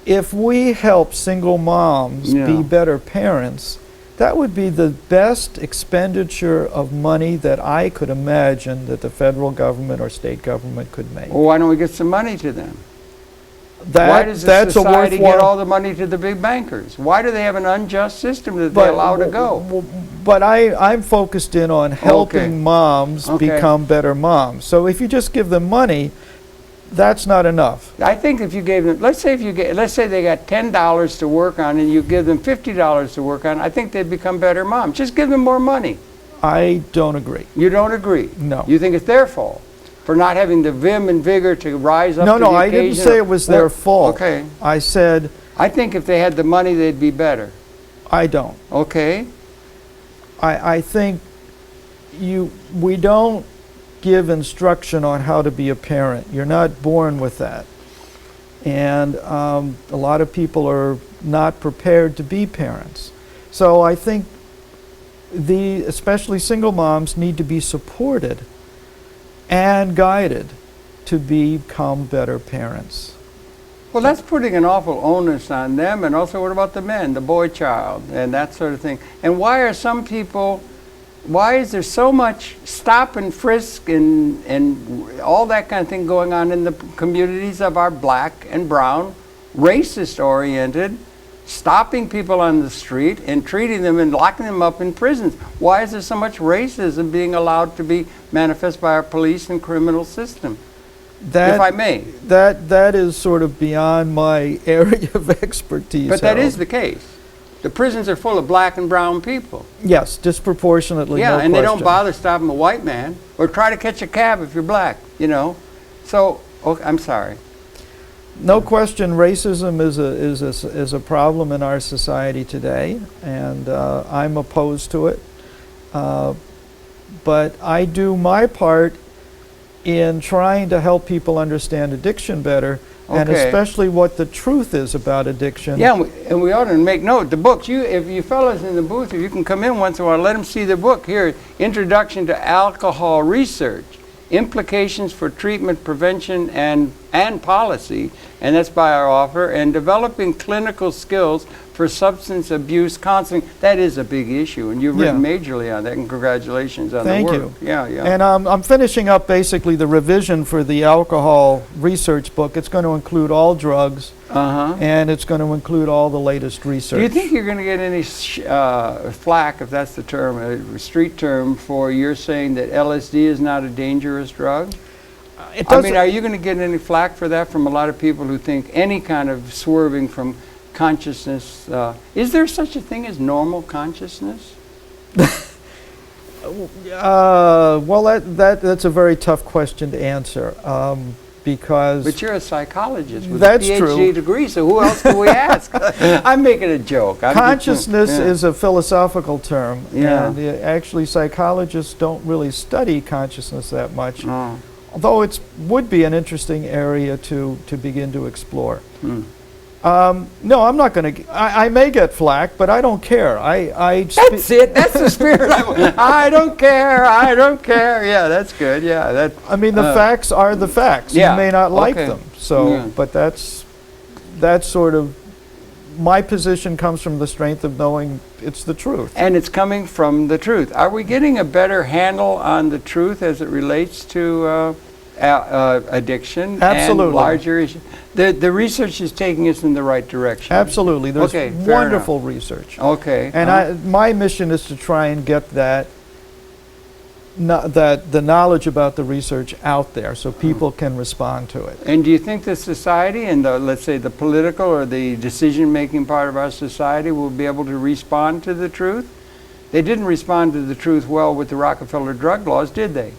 If we help single moms be better parents, that would be the best expenditure of money that I could imagine that the federal government or state government could make. Well, why don't we get some money to them? Why does the society get all the money to the big bankers? Why do they have an unjust system that they allow to go? But I'm focused in on helping moms become better moms. So if you just give them money, that's not enough. I think if you gave them, let's say they got $10 to work on and you give them $50 to work on, I think they'd become better moms. Just give them more money. I don't agree. You don't agree? No. You think it's their fault for not having the vim and vigor to rise up to the occasion? No, I didn't say it was their fault. Okay. I said... I think if they had the money, they'd be better. I don't. Okay. I think we don't give instruction on how to be a parent. You're not born with that. And a lot of people are not prepared to be parents. So I think especially single moms need to be supported and guided to become better parents. Well, that's putting an awful onus on them, and also what about the men, the boy child, and that sort of thing. And why is there so much stop and frisk and all that kind of thing going on in the communities of our black and brown, racist-oriented, stopping people on the street and treating them and locking them up in prisons? Why is there so much racism being allowed to be manifest by our police and criminal system? If I may. That is sort of beyond my area of expertise. But that is the case. The prisons are full of black and brown people. Yes, disproportionately. Yeah, no and question. they don't bother stopping a white man or try to catch a cab if you're black, you know. So, I'm sorry. No question, racism is a problem in our society today, and I'm opposed to it. But I do my part in trying to help people understand addiction better, and especially what the truth is about addiction. Yeah, and we ought to make note. The books, if you fellas in the booth, if you can come in once in a while, let them see the book here, Introduction to Alcohol Research, Implications for Treatment, Prevention, and Policy, and that's by our author, and Developing Clinical Skills for Substance Abuse Counseling. That is a big issue, and you've written majorly on that, and congratulations on the work. Thank you. Yeah, yeah. And I'm finishing up basically the revision for the alcohol research book. It's going to include all drugs, and it's going to include all the latest research. Do you think you're going to get any flack, if that's the term, a street term, for your saying that LSD is not a dangerous drug? I mean, are you going to get any flack for that from a lot of people who think any kind of swerving from consciousness? Is there such a thing as normal consciousness? Well, that's a very tough question to answer, because... But you're a psychologist with that's a true. Ph.D. degree, so who else do we ask? I'm making a joke. Consciousness is a philosophical term, Yeah. and actually psychologists don't really study consciousness that much, although it would be an interesting area to begin to explore. No, I'm not going to. I may get flack, but I don't care. That's it. That's the spirit. I don't care. I don't care. Yeah, that's good. Yeah, I mean, the facts are the facts. Yeah, You may not like them. So, but that's sort of my position. Comes from the strength of knowing it's the truth. And it's coming from the truth. Are we getting a better handle on the truth as it relates to addiction Absolutely. and larger issues. The research is taking us in the right direction. Absolutely. There's Okay, fair wonderful research. Okay. And my mission is to try and get that the knowledge about the research out there so people can respond to it. And do you think the society and let's say the political or the decision-making part of our society will be able to respond to the truth? They didn't respond to the truth well with the Rockefeller drug laws, did they?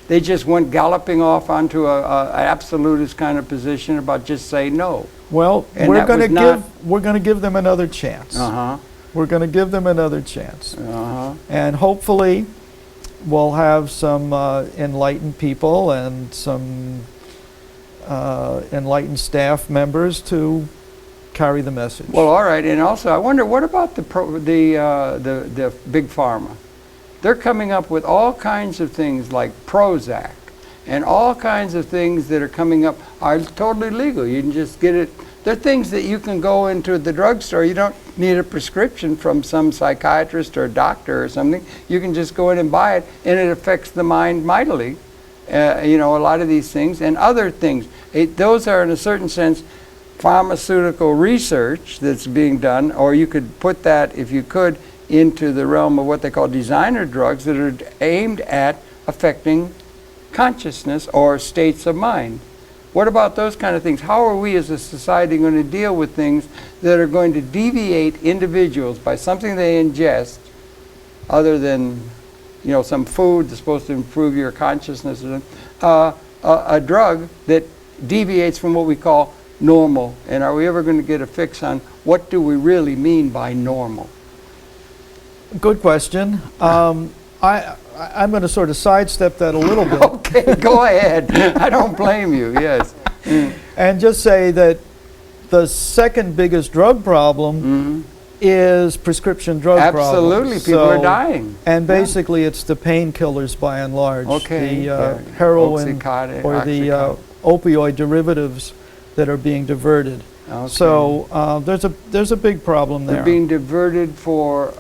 They just went galloping off onto an absolutist kind of position about just say no. Well, And we're that going was to give them another chance. We're going to give them another chance. And hopefully we'll have some enlightened people and some enlightened staff members to carry the message. Well, all right. And also, I wonder, what about the big pharma? They're coming up with all kinds of things like Prozac and all kinds of things that are coming up are totally legal. You can just get it. They're things that you can go into the drugstore. You don't need a prescription from some psychiatrist or doctor or something. You can just go in and buy it, and it affects the mind mightily. You know, a lot of these things and other things. Those are, in a certain sense, pharmaceutical research that's being done, or you could put that, if you could, into the realm of what they call designer drugs that are aimed at affecting consciousness or states of mind. What about those kind of things? How are we as a society going to deal with things that are going to deviate individuals by something they ingest other than, you know, some food that's supposed to improve your consciousness, a drug that deviates from what we call normal? And are we ever going to get a fix on what do we really mean by normal? Good question. I'm going to sort of sidestep that a little bit. Okay, go ahead. I don't blame you, yes. And just say that the second biggest drug problem is prescription drug Absolutely, problems. people are dying. And basically it's the painkillers by and large. Okay. The heroin Oxycontin, or the opioid derivatives that are being diverted. Okay. So there's a big problem there. They're being diverted for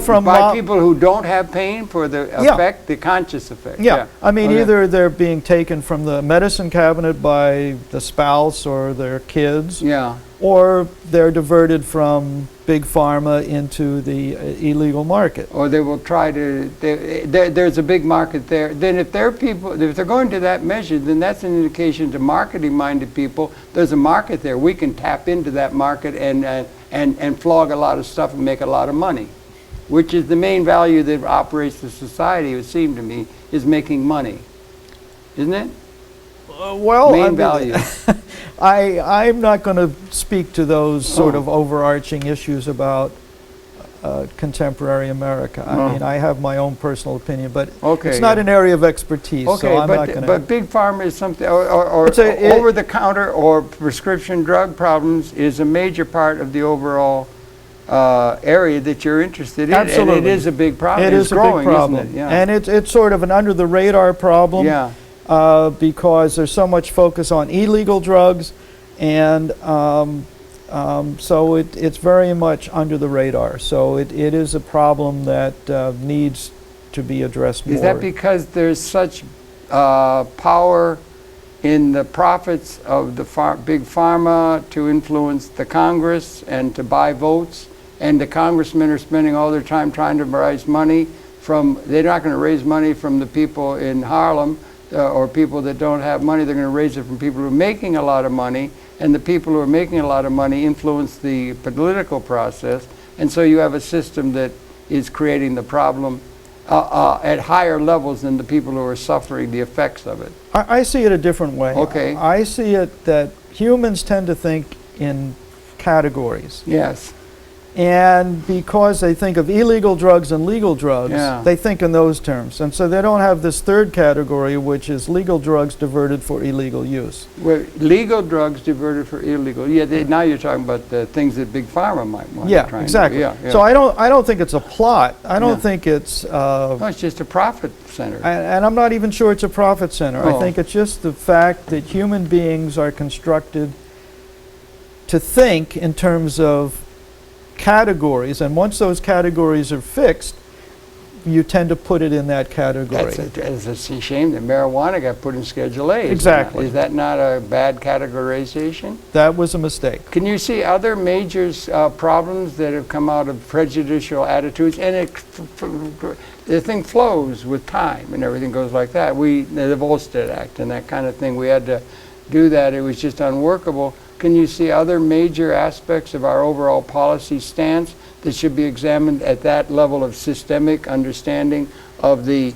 from by people who don't have pain for the effect, the conscious effect. Yeah. I mean, either they're being taken from the medicine cabinet by the spouse or their kids, or they're diverted from big pharma into the illegal market. Or they will try to. There's a big market there. Then, if they're going to that measure, then that's an indication to marketing-minded people. There's a market there. We can tap into that market and flog a lot of stuff and make a lot of money. Which is the main value that operates the society, it would seem to me, is making money. Isn't it? Main value. I'm not going to speak to those sort of overarching issues about contemporary America. I mean, I have my own personal opinion, but it's not an area of expertise, so I'm not going to... But big pharma is something, or over-the-counter or prescription drug problems is a major part of the overall area that you're interested in. Absolutely. And it is a big problem. It is growing, a big problem. Isn't it? Yeah. And it's sort of an under-the-radar problem because there's so much focus on illegal drugs, and so it's very much under the radar. So it is a problem that needs to be addressed more. Is that because there's such power in the profits of the big pharma to influence the Congress and to buy votes, and the congressmen are spending all their time trying to raise money from, they're not going to raise money from the people in Harlem or people that don't have money. They're going to raise it from people who are making a lot of money, and the people who are making a lot of money influence the political process, and so you have a system that is creating the problem at higher levels than the people who are suffering the effects of it. I see it a different way. Okay. I see it that humans tend to think in categories. Yes. And because they think of illegal drugs and legal drugs, they think in those terms. And so they don't have this third category, which is legal drugs diverted for illegal use. Well, legal drugs diverted for illegal. Yeah, now you're talking about the things that big pharma might want to try exactly. and do. So I don't think it's a plot. I don't think it's... no, it's just a profit center. And I'm not even sure it's a profit center. I think it's just the fact that human beings are constructed to think in terms of categories, and once those categories are fixed, you tend to put it in that category. It's a shame that marijuana got put in Schedule A. Exactly. Is that not a bad categorization? That was a mistake. Can you see other major problems that have come out of prejudicial attitudes? And the thing flows with time and everything goes like that. The Volstead Act and that kind of thing, we had to do that. It was just unworkable. Can you see other major aspects of our overall policy stance that should be examined at that level of systemic understanding of the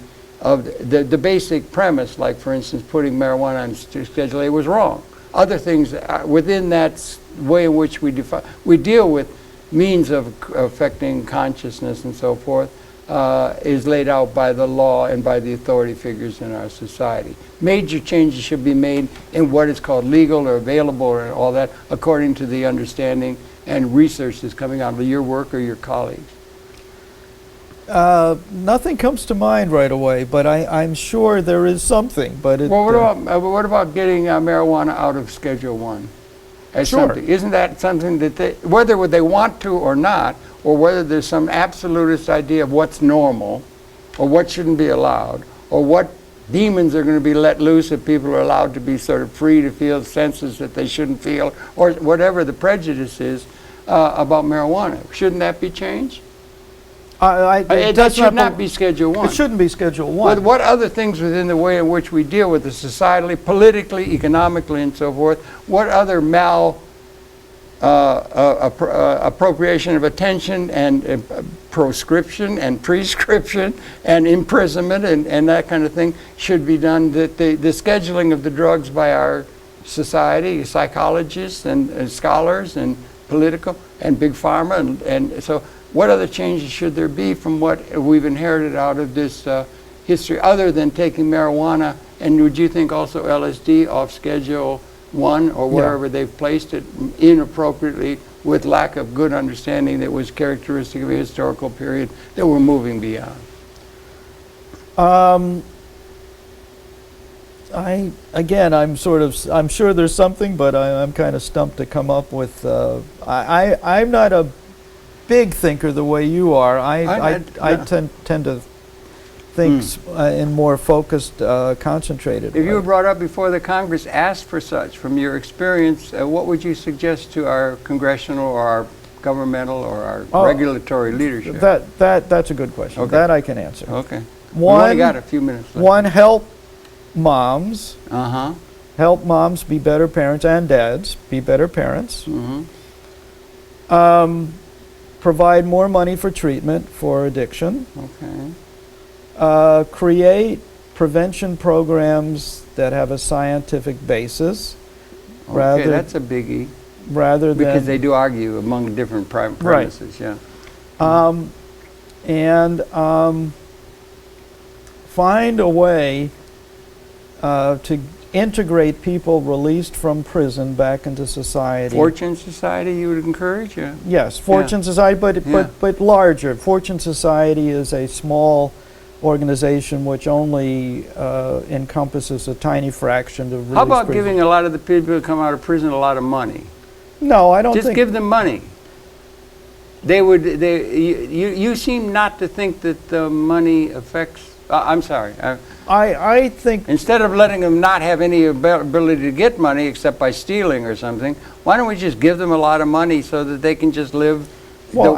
basic premise, like for instance putting marijuana on Schedule A was wrong. Other things within that way in which we deal with means of affecting consciousness and so forth is laid out by the law and by the authority figures in our society. Major changes should be made in what is called legal or available or all that according to the understanding and research that's coming out of your work or your colleagues. Nothing comes to mind right away, but I'm sure there is something. But well, what about getting marijuana out of Schedule 1? As sure. Something? Isn't that something that whether they want to or not, or whether there's some absolutist idea of what's normal, or what shouldn't be allowed, or what demons are going to be let loose if people are allowed to be sort of free to feel senses that they shouldn't feel, or whatever the prejudice is about marijuana. Shouldn't that be changed? That should not be Schedule 1. It shouldn't be Schedule 1. What other things within the way in which we deal with it societally, politically, economically, and so forth, what other appropriation of attention and proscription and prescription and imprisonment and that kind of thing should be done, that the scheduling of the drugs by our society, psychologists and scholars and political and big pharma and so what other changes should there be from what we've inherited out of this history other than taking marijuana, and would you think also LSD off Schedule 1 or wherever they've placed it inappropriately with lack of good understanding that was characteristic of a historical period that we're moving beyond? I'm sure there's something, but I'm kind of stumped to come up with. I'm not a big thinker the way you are. I tend to think in more focused, concentrated. If you were brought up before the Congress asked for such, from your experience, what would you suggest to our congressional or our governmental or our regulatory leadership? That's a good question. Okay. That I can answer. Okay. We've only got a few minutes left. One, help moms. Uh-huh. Help moms be better parents and dads be better parents. Mm-hmm. Provide more money for treatment for addiction. Okay. Create prevention programs that have a scientific basis. Okay, that's a biggie. Because they do argue among different premises, yeah. Find a way to integrate people released from prison back into society. Fortune Society, you would encourage, yeah? Yes, Fortune Society, but larger. Fortune Society is a small organization which only encompasses a tiny fraction of. How about giving a lot of the people who come out of prison a lot of money? No, I don't. Just give them money. You seem not to think that the money affects. I'm sorry. I think instead of letting them not have any ability to get money except by stealing or something, why don't we just give them a lot of money so that they can just live? Well,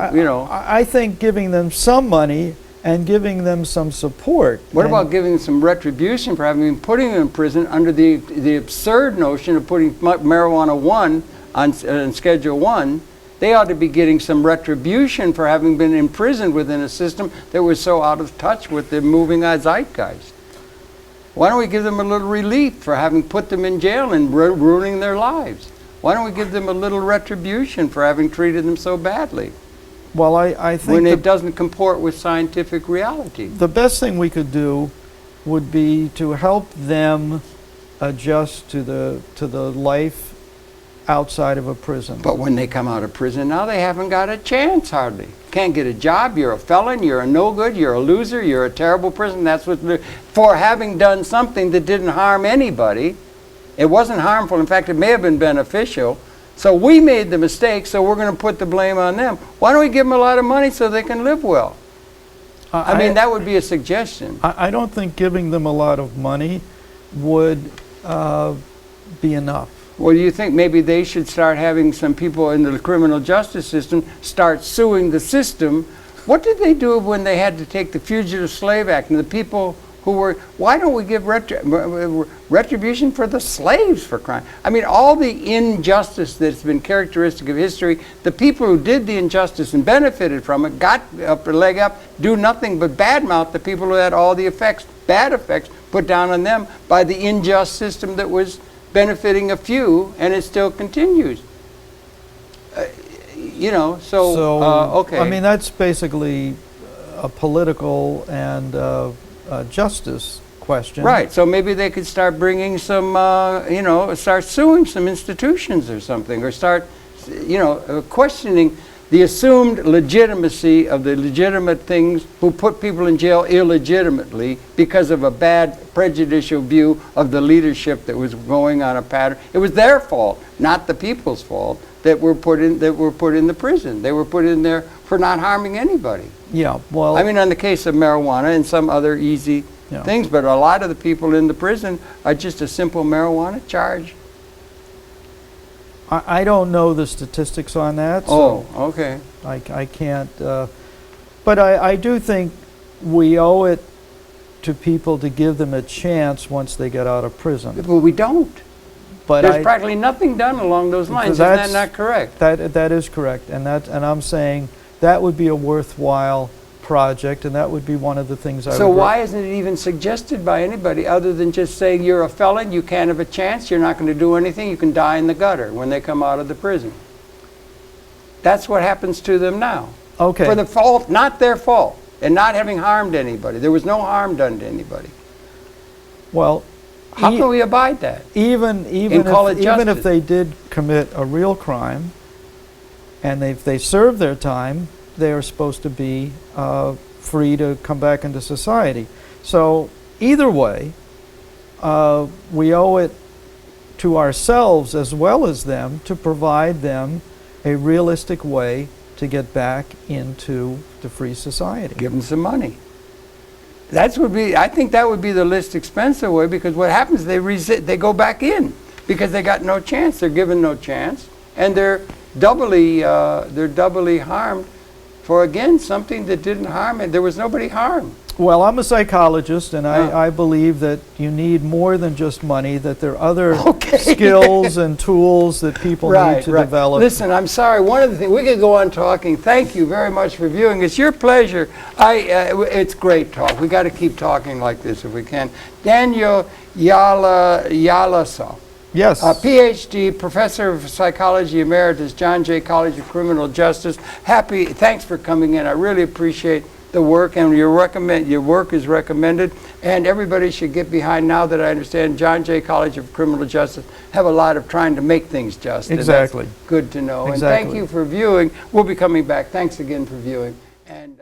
I think giving them some money and giving them some support. What about giving them some retribution for having been putting them in prison under the absurd notion of putting marijuana 1 on Schedule 1? They ought to be getting some retribution for having been imprisoned within a system that was so out of touch with the moving zeitgeist. Why don't we give them a little relief for having put them in jail and ruining their lives? Why don't we give them a little retribution for having treated them so badly? Well, I think when it doesn't comport with scientific reality. The best thing we could do would be to help them adjust to the life outside of a prison. But when they come out of prison now, they haven't got a chance hardly. Can't get a job, you're a felon, you're a no good, you're a loser, you're a terrible person. That's what for having done something that didn't harm anybody. It wasn't harmful. In fact, it may have been beneficial. So we made the mistake, so we're going to put the blame on them. Why don't we give them a lot of money so they can live well? I mean, that would be a suggestion. I don't think giving them a lot of money would be enough. Well, do you think maybe they should start having some people in the criminal justice system start suing the system? What did they do when they had to take the Fugitive Slave Act and the people who were, why don't we give retribution for the slaves for crime? I mean, all the injustice that's been characteristic of history, the people who did the injustice and benefited from it got up their leg up, do nothing but badmouth the people who had all the effects, bad effects, put down on them by the unjust system that was benefiting a few, and it still continues. You know, okay. I mean, that's basically a political and justice question. Right. So maybe they could start bringing some, you know, start suing some institutions or something, or start, you know, questioning the assumed legitimacy of the legitimate things who put people in jail illegitimately because of a bad prejudicial view of the leadership that was going on a pattern. It was their fault, not the people's fault, that were put in the prison. They were put in there for not harming anybody. Yeah, well, I mean, on the case of marijuana and some other easy things, but a lot of the people in the prison are just a simple marijuana charge. I don't know the statistics on that. So okay. I can't, but I do think we owe it to people to give them a chance once they get out of prison. But we don't. But there's practically nothing done along those lines. Is that not correct? That is correct, and I'm saying that would be a worthwhile project, and that would be one of the things I would. So why isn't it even suggested by anybody other than just saying you're a felon, you can't have a chance, you're not going to do anything, you can die in the gutter when they come out of the prison? That's what happens to them now. Okay. For the fault, not their fault, and not having harmed anybody. There was no harm done to anybody. Well, how can we abide that? Even if they did commit a real crime, and if they serve their time, they are supposed to be free to come back into society. So either way, we owe it to ourselves as well as them to provide them a realistic way to get back into the free society. Give them some money. I think that would be the least expensive way, because what happens, they go back in because they got no chance. They're given no chance, and they're doubly harmed for, again, something that didn't harm it. There was nobody harmed. Well, I'm a psychologist, and I believe that you need more than just money, that there are other skills and tools that people need to develop. Listen, I'm sorry. One of the things, we could go on talking. Thank you very much for viewing. It's your pleasure. It's great talk. We got to keep talking like this if we can. Daniel Yalisove. Yes. Ph.D., Professor of Psychology Emeritus, John Jay College of Criminal Justice. Thanks for coming in. I really appreciate the work, and your work is recommended, and everybody should get behind. Now that I understand John Jay College of Criminal Justice have a lot of trying to make things just. Exactly. And that's good to know. Exactly. And thank you for viewing. We'll be coming back. Thanks again for viewing. And